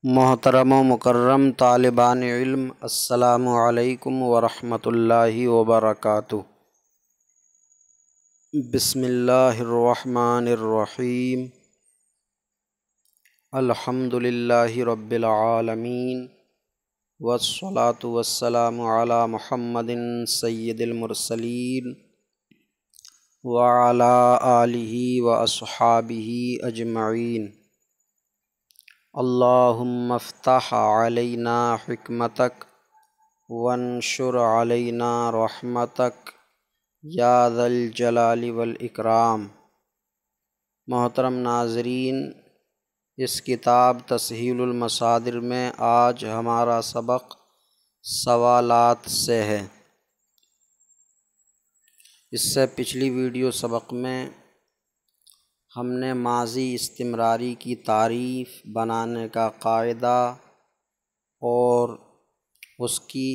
محترم و مکرم طالبان علم، السلام علیکم ورحمۃ اللہ وبرکاتہ۔ بسم اللہ الرحمن الرحیم۔ الحمد للہ رب العالمین، والصلاة والسلام علی محمد سید المرسلین وعلی آلہ واصحابہ اجمعین۔ اللہم افتح علینا حکمتک وانشر علینا رحمتک یا ذا الجلال والاکرام۔ محترم ناظرین، اس کتاب تسہیل المصادر میں آج ہمارا سبق سوالات سے ہے۔ اس سے پچھلی ویڈیو سبق میں ہم نے ماضی استمراری کی تعریف، بنانے کا قاعدہ اور اس کی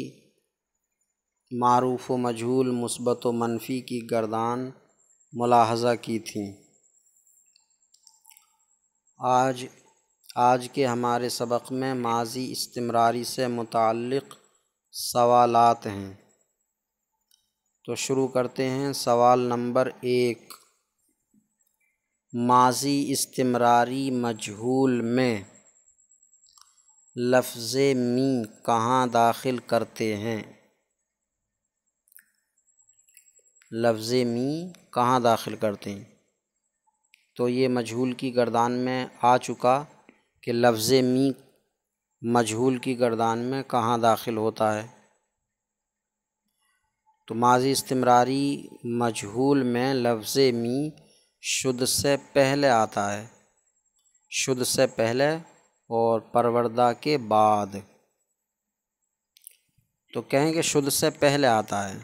معروف و مجہول، مثبت و منفی کی گردان ملاحظہ کی تھی۔ آج کے ہمارے سبق میں ماضی استمراری سے متعلق سوالات ہیں، تو شروع کرتے ہیں۔ سوال نمبر 1، ماضی استمراری مجہول میں لفظ می کہاں داخل کرتے ہیں؟ لفظ می کہاں داخل کرتے ہیں؟ تو یہ مجہول کی گردان میں آ چکا کہ لفظ می مجہول کی گردان میں کہاں داخل ہوتا ہے۔ تو ماضی استمراری مجہول میں لفظ می شد سے پہلے آتا ہے، شد سے پہلے اور پروردہ کے بعد۔ تو کہیں کہ شد سے پہلے آتا ہے۔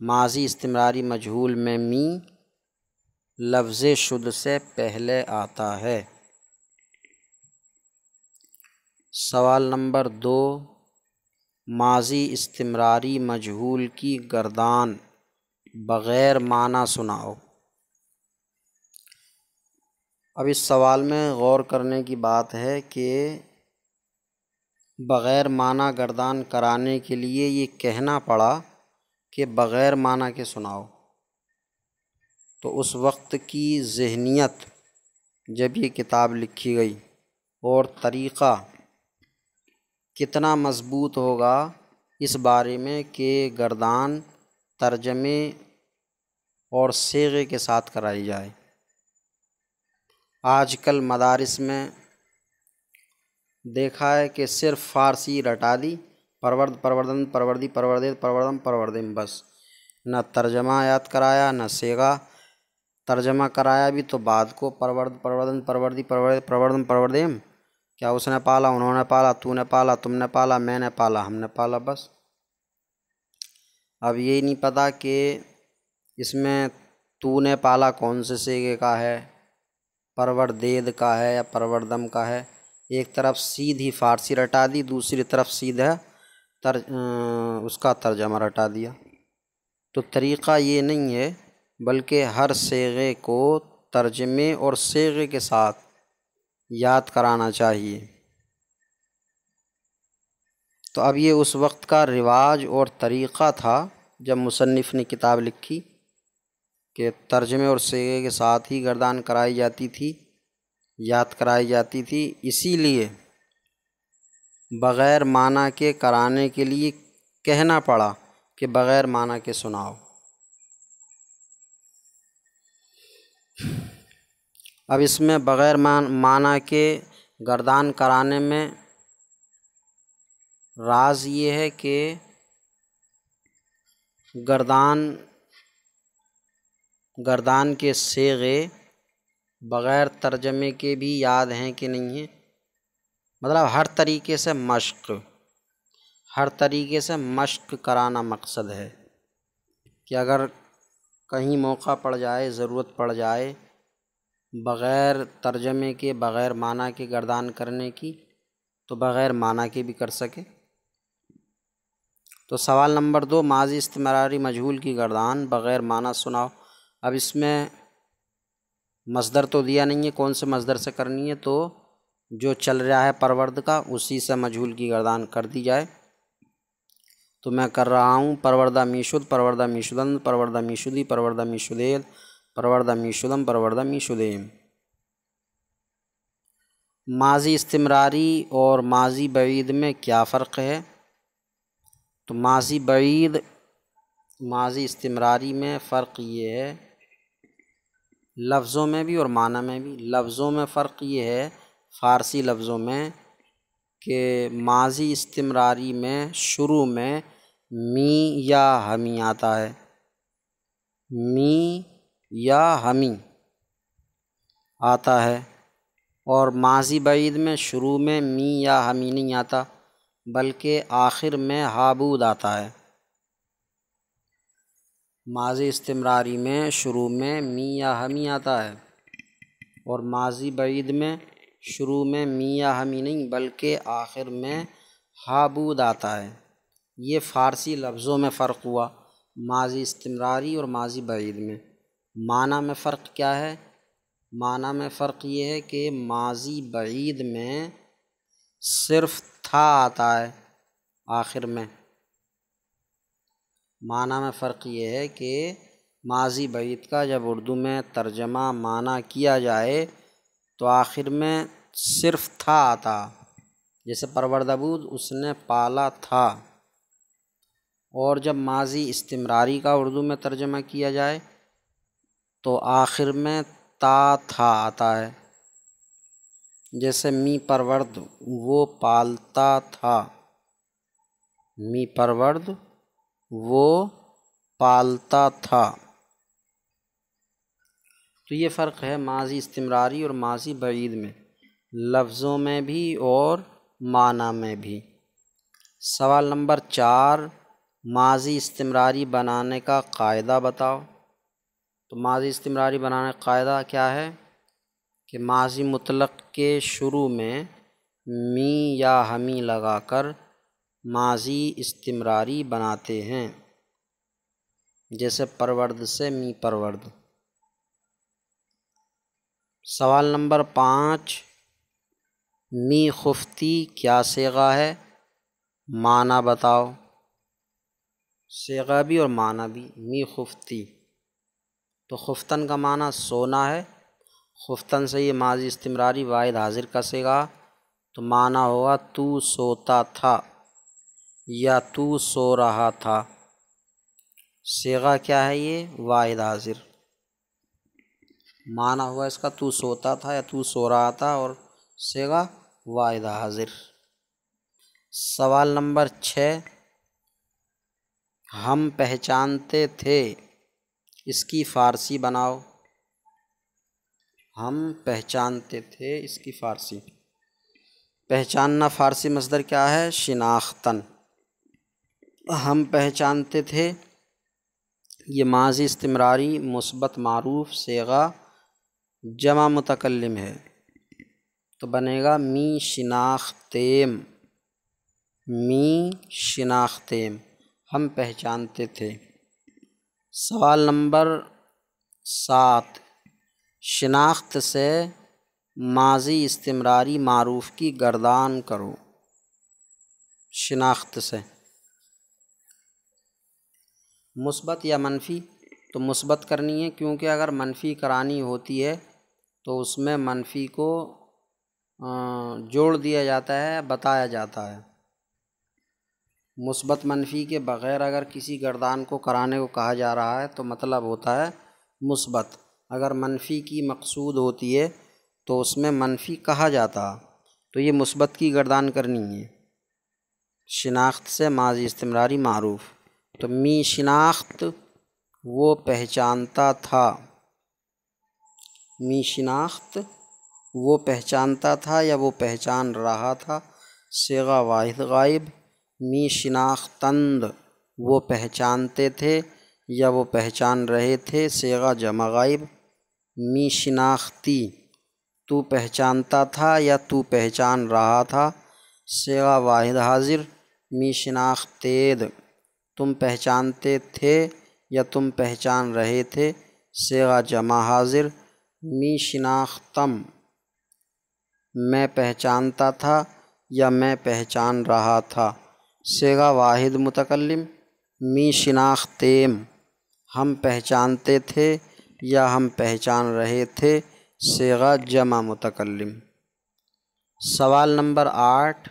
ماضی استمراری مجہول میں می لفظ شد سے پہلے آتا ہے۔ سوال نمبر 2، ماضی استمراری مجہول کی گردان بغیر معنی سناؤ۔ اب اس سوال میں غور کرنے کی بات ہے کہ بغیر معنی گردان کرانے کے لیے یہ کہنا پڑا کہ بغیر معنی کے سناؤ، تو اس وقت کی ذہنیت جب یہ کتاب لکھی گئی اور طریقہ کتنا مضبوط ہوگا اس بارے میں کہ گردان ترجمے اور صیغے کے ساتھ کرائی جائے۔ آج کل مدارس میں دیکھا ہے کہ صرف فارسی رٹا دی، پروردن پروردی پروردیت پروردم پروردم، بس نہ ترجمہ یاد کرایا نہ صیغہ۔ ترجمہ کرایا بھی تو بعد کو پروردن پروردی پروردیت پروردم پروردم، کیا اس نے پالا، انہوں نے پالا، تو نے پالا، تم نے پالا، میں نے پالا، ہم نے پالا، بس۔ اب یہ نہیں پتہ کہ اس میں تو نے پالا کون سے صیغے کا ہے، پروردید کا ہے یا پروردم کا ہے۔ ایک طرف سیدھی فارسی رٹا دی، دوسری طرف سیدھا اس کا ترجمہ رٹا دیا۔ تو طریقہ یہ نہیں ہے، بلکہ ہر صیغے کو ترجمے اور صیغے کے ساتھ یاد کرانا چاہیے۔ تو اب یہ اس وقت کا رواج اور طریقہ تھا جب مصنف نے کتاب لکھی کہ ترجمے اور صیغے کے ساتھ ہی گردان کرائی جاتی تھی، یاد کرائی جاتی تھی۔ اسی لیے بغیر معنی کے کرانے کے لیے کہنا پڑا کہ بغیر معنی کے سناؤ۔ اب اس میں بغیر معنی کے گردان کرانے میں راز یہ ہے کہ گردان کے صیغے بغیر ترجمے کے بھی یاد ہیں کہ نہیں ہیں، مطلب ہر طریقے سے مشق کرانا مقصد ہے کہ اگر کہیں موقع پڑ جائے، ضرورت پڑ جائے بغیر ترجمے کے، بغیر معنی کے گردان کرنے کی، تو بغیر معنی کے بھی کر سکے۔ تو سوال نمبر 2، ماضی استمراری مجہول کی گردان بغیر معنی سناؤ۔ اب اس میں مصدر تو دیا نہیں ہے، کون سے مصدر سے کرنی ہے، تو جو چل رہا ہے پرورد کا اسی سے مجہول کی گردان کر دی جائے۔ تو میں کر رہا ہوں پروردہ میشد پروردہ میشدند پروردہ میشدی پروردہ میشدید پروردہ میشدم پروردہ میشدیم۔ ماضی استمراری اور ماضی بعید میں کیا فرق ہے؟ تو ماضی استمراری میں فرق یہ ہے، لفظوں میں بھی اور معنی میں بھی۔ لفظوں میں فرق یہ ہے فارسی لفظوں میں کہ ماضی استمراری میں شروع میں می یا ہمی آتا ہے، می یا ہمی آتا ہے، اور ماضی بعید میں شروع میں می یا ہمی نہیں آتا بلکہ آخر میں ہا بود آتا ہے۔ ماضی استمراری میں شروع میں می یا ہمی آتا ہے اور ماضی بعید میں شروع میں می یا ہمی نہیں بلکہ آخر میں ہا بود آتا ہے۔ یہ فارسی لفظوں میں فرق ہوا ماضی استمراری اور ماضی بعید میں۔ معنی میں فرق کیا ہے؟ معنی میں فرق یہ ہے کہ ماضی بعید میں صرف تھا آتا ہے آخر میں۔ معنی میں فرق یہ ہے کہ ماضی بعید کا جب اردو میں ترجمہ معنی کیا جائے تو آخر میں صرف تھا آتا، جیسے پروردہ بود اس نے پالا تھا، اور جب ماضی استمراری کا اردو میں ترجمہ کیا جائے تو آخر میں تا تھا آتا ہے، جیسے می پرورد وہ پالتا تھا، می پرورد وہ پالتا تھا۔ تو یہ فرق ہے ماضی استمراری اور ماضی بعید میں، لفظوں میں بھی اور معنی میں بھی۔ سوال نمبر 4، ماضی استمراری بنانے کا قاعدہ بتاؤ۔ تو ماضی استمراری بنانے کا قاعدہ کیا ہے کہ ماضی مطلق کے شروع میں می یا ہمی لگا کر ماضی استمراری بناتے ہیں، جیسے پرورد سے می پرورد۔ سوال نمبر 5، می خفتی کیا صیغہ ہے؟ معنی بتاؤ۔ صیغہ بھی اور معنی بھی۔ می خفتی تو خفتن کا معنی سونا ہے، خفتن سے یہ ماضی استمراری واحد حاضر کا صیغہ، تو معنی ہوگا تو سوتا تھا یا تو سو رہا تھا۔ صیغہ کیا ہے یہ؟ واحد حاضر۔ معنی ہوا اس کا تو سوتا تھا یا تو سو رہا تھا، اور صیغہ واحد حاضر۔ سوال نمبر 6، ہم پہچانتے تھے اس کی فارسی بناؤ۔ ہم پہچانتے تھے اس کی فارسی۔ پہچاننا فارسی مصدر کیا ہے؟ شناختن۔ ہم پہچانتے تھے یہ ماضی استمراری مثبت معروف صیغہ جمع متکلم ہے، تو بنے گا می شناختیم، می شناختیم، ہم پہچانتے تھے۔ سوال نمبر 7، شناخت سے ماضی استمراری معروف کی گردان کرو۔ شناخت سے مثبت یا منفی؟ تو مثبت کرنی ہے، کیونکہ اگر منفی کرانی ہوتی ہے تو اس میں منفی کو جوڑ دیا جاتا ہے، بتایا جاتا ہے۔ مثبت منفی کے بغیر اگر کسی گردان کو کرانے کو کہا جا رہا ہے تو مطلب ہوتا ہے مثبت۔ اگر منفی کی مقصود ہوتی ہے تو اس میں منفی کہا جاتا، تو یہ مثبت کی گردان کرنی ہے۔ شناخت سے ماضی استمراری معروف، تو می شناخت وہ پہچانتا تھا، می شناخت وہ پہچانتا تھا یا وہ پہچان رہا تھا، صیغہ واحد غائب۔ می شناختند وہ پہچانتے تھے یا وہ پہچان رہے تھے، صیغہ جمع غائب۔ می شناختی تو پہچانتا تھا یا تو پہچان رہا تھا، صیغہ واحد حاضر۔ می شناختید تم پہچانتے تھے یا تم پہچان رہے تھے، صیغہ جمع حاضر۔ می شناختم میں پہچانتا تھا یا میں پہچان رہا تھا۔ صیغہ واحد متکلم، می شناختیم، ہم پہچانتے تھے یا ہم پہچان رہے تھے، صیغہ جمع متکلم۔ سوال نمبر 8،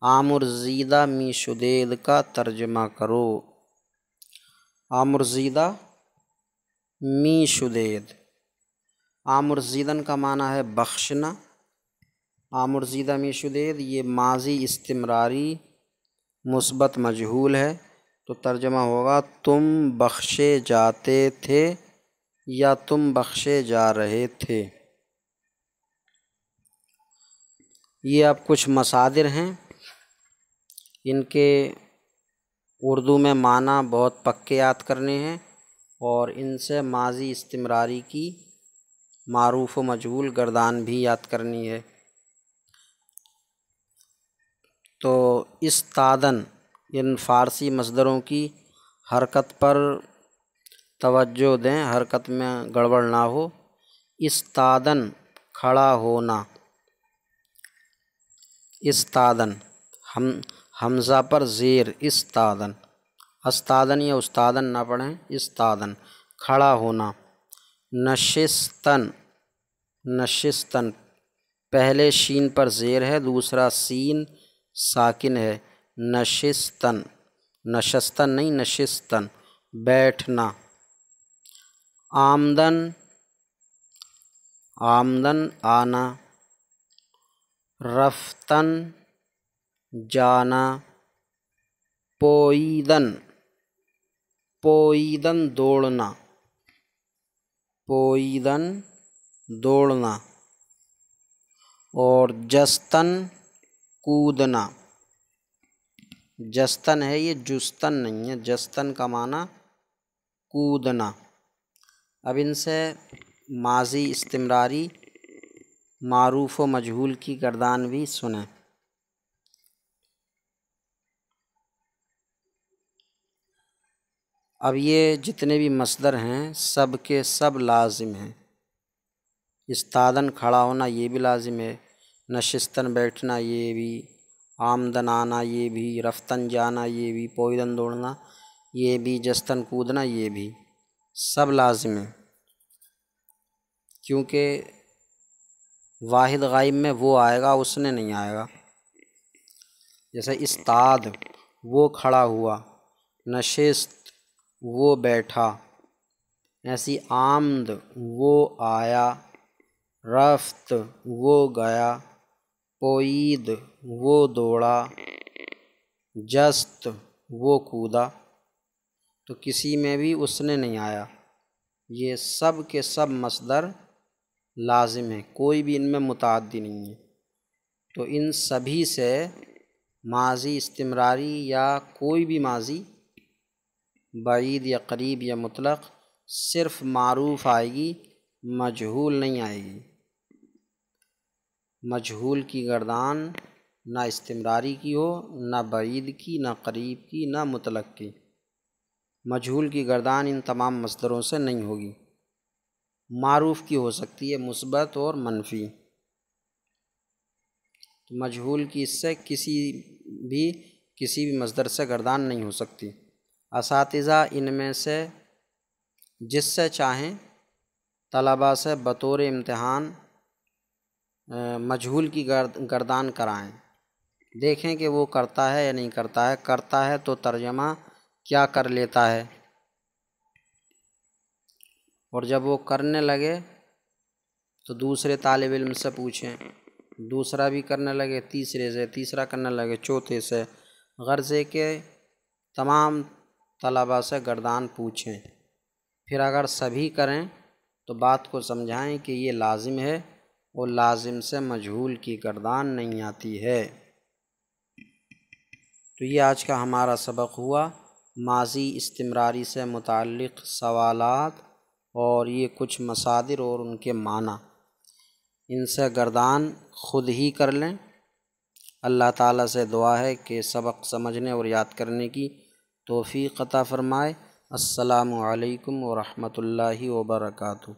آمرزیدہ می شدید کا ترجمہ کرو۔ آمرزیدہ می شدید، آمرزیدن کا معنی ہے بخشنا۔ آمرزیدہ می شدید یہ ماضی استمراری مثبت مجہول ہے، تو ترجمہ ہوگا تم بخشے جاتے تھے یا تم بخشے جا رہے تھے۔ یہ اب کچھ مصادر ہیں، ان کے اردو میں معنی بہت پکے یاد کرنے ہیں، اور ان سے ماضی استمراری کی معروف و مجہول گردان بھی یاد کرنی ہے۔ تو استادن، ان فارسی مصدروں کی حرکت پر توجہ دیں، حرکت میں گڑبڑ نہ ہو۔ استادن کھڑا ہونا، استادن حمزہ پر زیر، استادن، استادن یا استادن نہ پڑھیں، استادن کھڑا ہونا۔ نشستن، نشستن پہلے شین پر زیر ہے، دوسرا سین ساکن ہے، نشستن، نشستن نہیں نشستن، بیٹھنا۔ آمدن، آمدن آنا۔ رفتن جانا۔ پوئیدن، پوئیدن دوڑنا، پوئیدن دوڑنا۔ اور جستن کودنا، جستن ہے یہ، جستن نہیں ہے، جستن کا معنی کودنا۔ اب ان سے ماضی استمراری معروف و مجہول کی گردان بھی سنیں۔ اب یہ جتنے بھی مصدر ہیں سب کے سب لازم ہیں۔ استادن کھڑا ہونا یہ بھی لازم ہے، نشستن بیٹھنا یہ بھی، آمدن آنا یہ بھی، رفتن جانا یہ بھی، پوئیدن دوڑنا یہ بھی، جستن کودنا یہ بھی، سب لازم ہیں، کیونکہ واحد غائب میں وہ آئے گا، اس نے نہیں آئے گا۔ جیسے استاد وہ کھڑا ہوا، نشست وہ بیٹھا، ایسی آمد وہ آیا، رفت وہ گیا، پوئید وہ دوڑا، جست وہ کودا، تو کسی میں بھی اس نے نہیں آیا۔ یہ سب کے سب مصدر لازم ہیں، کوئی بھی ان میں متعدی نہیں ہے۔ تو ان سبھی سے ماضی استمراری یا کوئی بھی ماضی بعید یا قریب یا مطلق صرف معروف آئے گی، مجہول نہیں آئے گی۔ مجہول کی گردان نہ استمراری کی ہو، نہ بعید کی، نہ قریب کی، نہ مطلق کی۔ مجہول کی گردان ان تمام مصدروں سے نہیں ہوگی۔ معروف کی ہو سکتی ہے مثبت اور منفی، مجہول کی اس سے کسی بھی مصدر سے گردان نہیں ہو سکتی۔ اساتذہ ان میں سے جس سے چاہیں طلباء سے بطور امتحان مجہول کی گردان کرائیں، دیکھیں کہ وہ کرتا ہے یا نہیں کرتا ہے۔ کرتا ہے تو ترجمہ کیا کر لیتا ہے، اور جب وہ کرنے لگے تو دوسرے طالب علم سے پوچھیں، دوسرا بھی کرنے لگے تیسرے سے، تیسرا کرنے لگے چوتھے سے، غرض ہے کہ تمام طلباء سے گردان پوچھیں۔ پھر اگر سبھی کریں تو بات کو سمجھائیں کہ یہ لازم ہے، اور لازم سے مجہول کی گردان نہیں آتی ہے۔ تو یہ آج کا ہمارا سبق ہوا، ماضی استمراری سے متعلق سوالات اور یہ کچھ مصادر اور ان کے معنی، ان سے گردان خود ہی کر لیں۔ اللہ تعالیٰ سے دعا ہے کہ سبق سمجھنے اور یاد کرنے کی توفیق عطا فرمائے۔ السلام علیکم ورحمۃ اللہ وبرکاتہ۔